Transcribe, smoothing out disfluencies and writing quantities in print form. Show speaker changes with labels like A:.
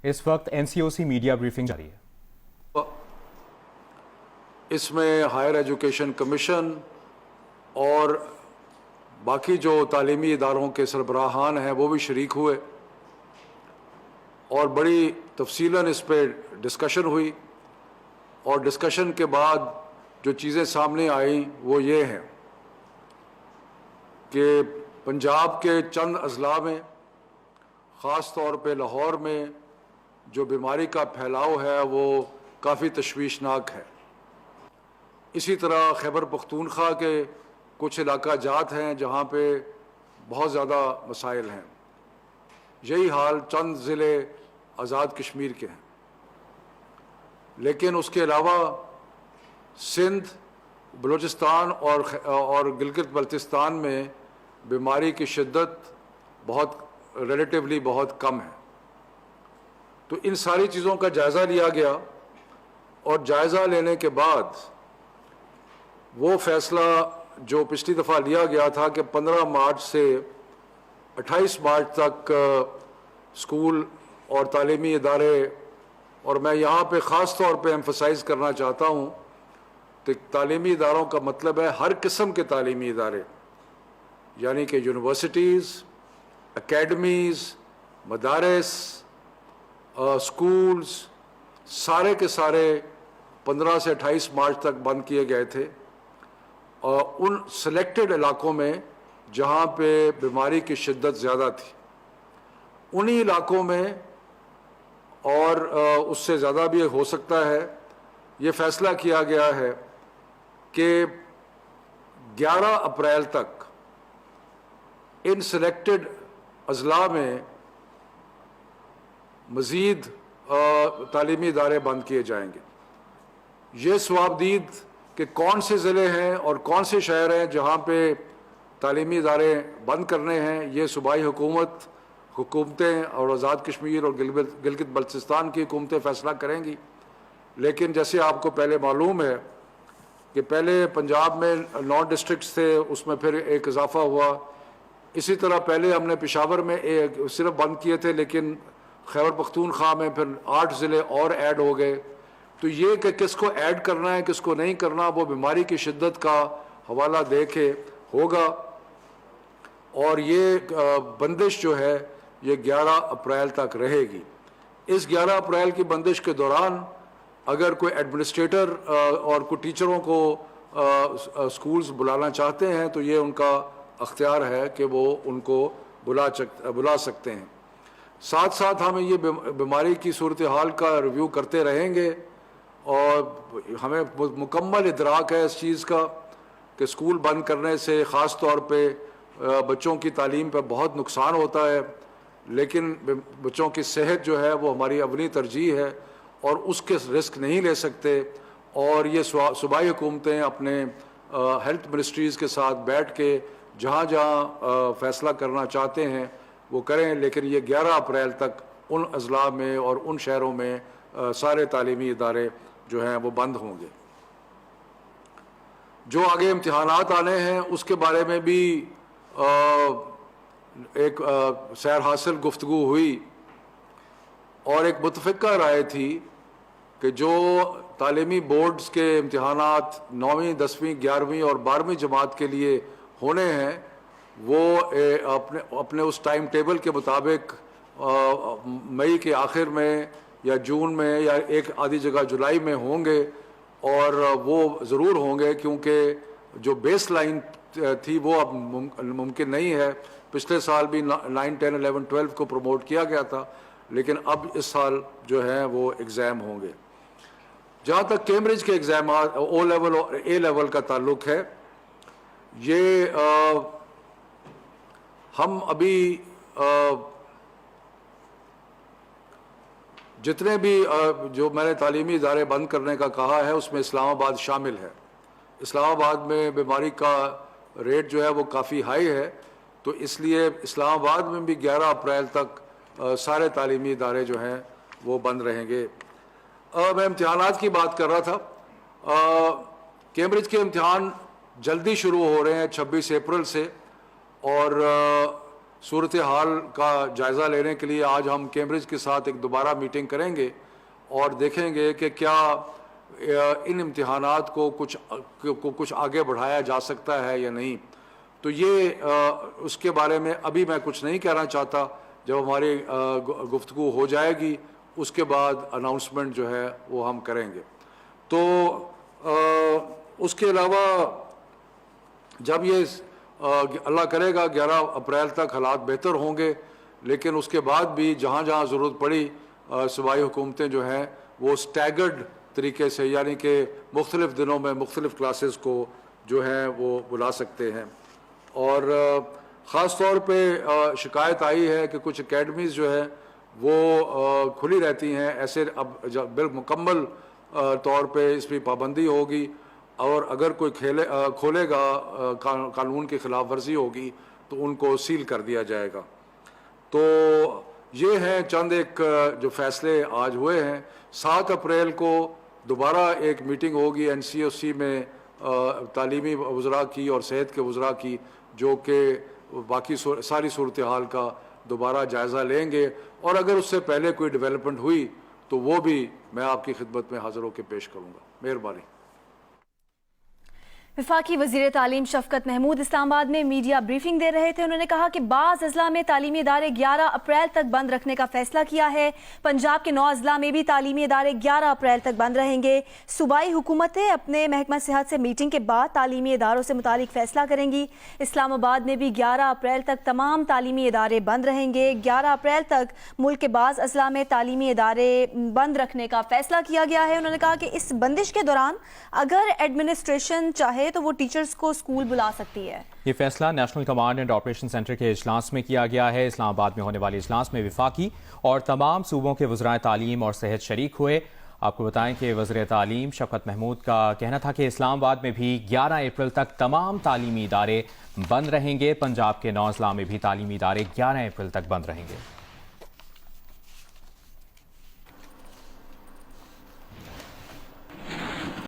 A: اس وقت NCOC media briefing جاری ہے۔
B: اس میں ہائر ایجوکیشن کمیشن اور باقی جو تعلیمی اداروں کے سربراہان ہیں وہ بھی شریک ہوئے اور بڑی تفصیلاً اس پہ ڈسکشن ہوئی، اور ڈسکشن کے بعد جو چیزیں سامنے آئیں وہ یہ ہیں کہ پنجاب کے چند اضلاع میں، خاص طور پہ لاہور میں جو بیماری کا پھیلاؤ ہے وہ کافی تشویشناک ہے۔ اسی طرح خیبر پختونخوا کے کچھ علاقہ جات ہیں جہاں پہ بہت زیادہ مسائل ہیں۔ یہی حال چند ضلع آزاد کشمیر کے ہیں، لیکن اس کے علاوہ سندھ، بلوچستان اور گلگت بلتستان میں بیماری کی شدت ریلیٹیولی بہت کم ہے۔ تو ان ساری چیزوں کا جائزہ لیا گیا، اور جائزہ لینے کے بعد وہ فیصلہ جو پچھلی دفعہ لیا گیا تھا کہ 15 مارچ سے 28 مارچ تک اسکول اور تعلیمی ادارے، اور میں یہاں پہ خاص طور پہ ایمفسائز کرنا چاہتا ہوں کہ تعلیمی اداروں کا مطلب ہے ہر قسم کے تعلیمی ادارے، یعنی کہ یونیورسٹیز، اکیڈمیز، مدارس، اسکولز، سارے کے سارے 15 سے 28 مارچ تک بند کیے گئے تھے، اور ان سلیکٹڈ علاقوں میں جہاں پہ بیماری کی شدت زیادہ تھی انہی علاقوں میں، اور اس سے زیادہ بھی ہو سکتا ہے، یہ فیصلہ کیا گیا ہے کہ 11 اپریل تک ان سلیکٹڈ اضلاع میں مزید تعلیمی ادارے بند کیے جائیں گے۔ یہ صوابدید کہ کون سے ضلع ہیں اور کون سے شہر ہیں جہاں پہ تعلیمی ادارے بند کرنے ہیں، یہ صوبائی حکومتیں اور آزاد کشمیر اور گلگت بلتستان کی حکومتیں فیصلہ کریں گی۔ لیکن جیسے آپ کو پہلے معلوم ہے کہ پہلے پنجاب میں 9 ڈسٹرکٹس تھے، اس میں پھر ایک اضافہ ہوا۔ اسی طرح پہلے ہم نے پشاور میں صرف بند کیے تھے، لیکن خیبر پختونخوا میں پھر 8 ضلع اور ایڈ ہو گئے۔ تو یہ کہ کس کو ایڈ کرنا ہے کس کو نہیں کرنا وہ بیماری کی شدت کا حوالہ دے کے ہوگا، اور یہ بندش جو ہے یہ 11 اپریل تک رہے گی۔ اس 11 اپریل کی بندش کے دوران اگر کوئی ایڈمنسٹریٹر اور کوئی ٹیچروں کو اسکولز بلانا چاہتے ہیں تو یہ ان کا اختیار ہے کہ وہ ان کو بلا سکتے ہیں۔ ساتھ ساتھ ہم یہ بیماری کی صورتحال کا ریویو کرتے رہیں گے، اور ہمیں مکمل ادراک ہے اس چیز کا کہ اسکول بند کرنے سے خاص طور پہ بچوں کی تعلیم پہ بہت نقصان ہوتا ہے، لیکن بچوں کی صحت جو ہے وہ ہماری اولین ترجیح ہے، اور اس کے رسک نہیں لے سکتے، اور یہ صوبائی حکومتیں اپنے ہیلتھ منسٹریز کے ساتھ بیٹھ کے جہاں جہاں فیصلہ کرنا چاہتے ہیں وہ کریں، لیکن یہ 11 اپریل تک ان اضلاع میں اور ان شہروں میں سارے تعلیمی ادارے جو ہیں وہ بند ہوں گے۔ جو آگے امتحانات آنے ہیں اس کے بارے میں بھی ایک سیر حاصل گفتگو ہوئی، اور ایک متفقہ رائے تھی کہ جو تعلیمی بورڈز کے امتحانات 9ویں، 10ویں، 11ویں اور 12ویں جماعت کے لیے ہونے ہیں وہ اپنے اس ٹائم ٹیبل کے مطابق مئی کے آخر میں یا جون میں یا ایک آدھی جگہ جولائی میں ہوں گے، اور وہ ضرور ہوں گے کیونکہ جو بیس لائن تھی وہ اب ممکن نہیں ہے۔ پچھلے سال بھی 9، 10، 11، 12 کو پروموٹ کیا گیا تھا، لیکن اب اس سال جو ہے وہ ایگزام ہوں گے۔ جہاں تک کیمبرج کے ایگزامات او لیول اور اے لیول کا تعلق ہے، یہ ہم ابھی جتنے بھی جو میں نے تعلیمی ادارے بند کرنے کا کہا ہے اس میں اسلام آباد شامل ہے۔ اسلام آباد میں بیماری کا ریٹ جو ہے وہ کافی ہائی ہے، تو اس لیے اسلام آباد میں بھی 11 اپریل تک سارے تعلیمی ادارے جو ہیں وہ بند رہیں گے۔ میں امتحانات کی بات کر رہا تھا۔ کیمبرج کے امتحان جلدی شروع ہو رہے ہیں 26 اپریل سے، اور صورتحال کا جائزہ لینے کے لیے آج ہم کیمبرج کے ساتھ ایک دوبارہ میٹنگ کریں گے اور دیکھیں گے کہ کیا ان امتحانات کو کچھ آگے بڑھایا جا سکتا ہے یا نہیں. تو یہ اس کے بارے میں ابھی میں کچھ نہیں کہنا چاہتا. جب ہماری گفتگو ہو جائے گی اس کے بعد اناؤنسمنٹ جو ہے وہ ہم کریں گے. تو اس کے علاوہ جب یہ اللہ کرے گا 11 اپریل تک حالات بہتر ہوں گے، لیکن اس کے بعد بھی جہاں جہاں ضرورت پڑی صوبائی حکومتیں جو ہیں وہ سٹیگرڈ طریقے سے، یعنی کہ مختلف دنوں میں مختلف کلاسز کو جو ہیں وہ بلا سکتے ہیں. اور خاص طور پہ شکایت آئی ہے کہ کچھ اکیڈمیز جو ہے وہ کھلی رہتی ہیں. ایسے اب بالمکمل طور پہ اس پہ پابندی ہوگی، اور اگر کوئی کھولے گا قانون کی خلاف ورزی ہوگی تو ان کو سیل کر دیا جائے گا. تو یہ ہیں چند ایک جو فیصلے آج ہوئے ہیں. 7 اپریل کو دوبارہ ایک میٹنگ ہوگی NCOC میں تعلیمی وزراء کی اور صحت کے وزراء کی، جو کہ باقی ساری صورتحال کا دوبارہ جائزہ لیں گے، اور اگر اس سے پہلے کوئی ڈیولپمنٹ ہوئی تو وہ بھی میں آپ کی خدمت میں حاضر ہو کے پیش کروں گا. مہربانی.
C: وفاقی وزیر تعلیم شفقت محمود اسلام آباد میں میڈیا بریفنگ دے رہے تھے. انہوں نے کہا کہ بعض اضلاع میں تعلیمی ادارے 11 اپریل تک بند رکھنے کا فیصلہ کیا ہے. پنجاب کے 9 اضلاع میں بھی تعلیمی ادارے 11 اپریل تک بند رہیں گے. صوبائی حکومتیں اپنے محکمہ صحت سے میٹنگ کے بعد تعلیمی اداروں سے متعلق فیصلہ کریں گی. اسلام آباد میں بھی 11 اپریل تک تمام تعلیمی ادارے بند رہیں گے. 11 اپریل تک ملک کے بعض اضلاع میں تعلیمی ادارے بند رکھنے کا فیصلہ کیا گیا ہے. انہوں نے کہا کہ اس بندش کے دوران اگر ایڈمنسٹریشن چاہے تو وہ ٹیچرز کو اسکول بلا سکتی ہے.
A: یہ فیصلہ national command and operation centre کے اجلاس میں کیا گیا ہے. اسلام آباد میں ہونے والے اجلاس میں وفاقی اور تمام صوبوں کے وزرائے تعلیم اور صحت شریک ہوئے. آپ کو بتائیں کہ وزیر تعلیم شفقت محمود کا کہنا تھا کہ اسلام آباد میں بھی 11 اپریل تک تمام تعلیمی ادارے بند رہیں گے. پنجاب کے 9 اضلاع میں بھی تعلیمی ادارے 11 اپریل تک بند رہیں گے.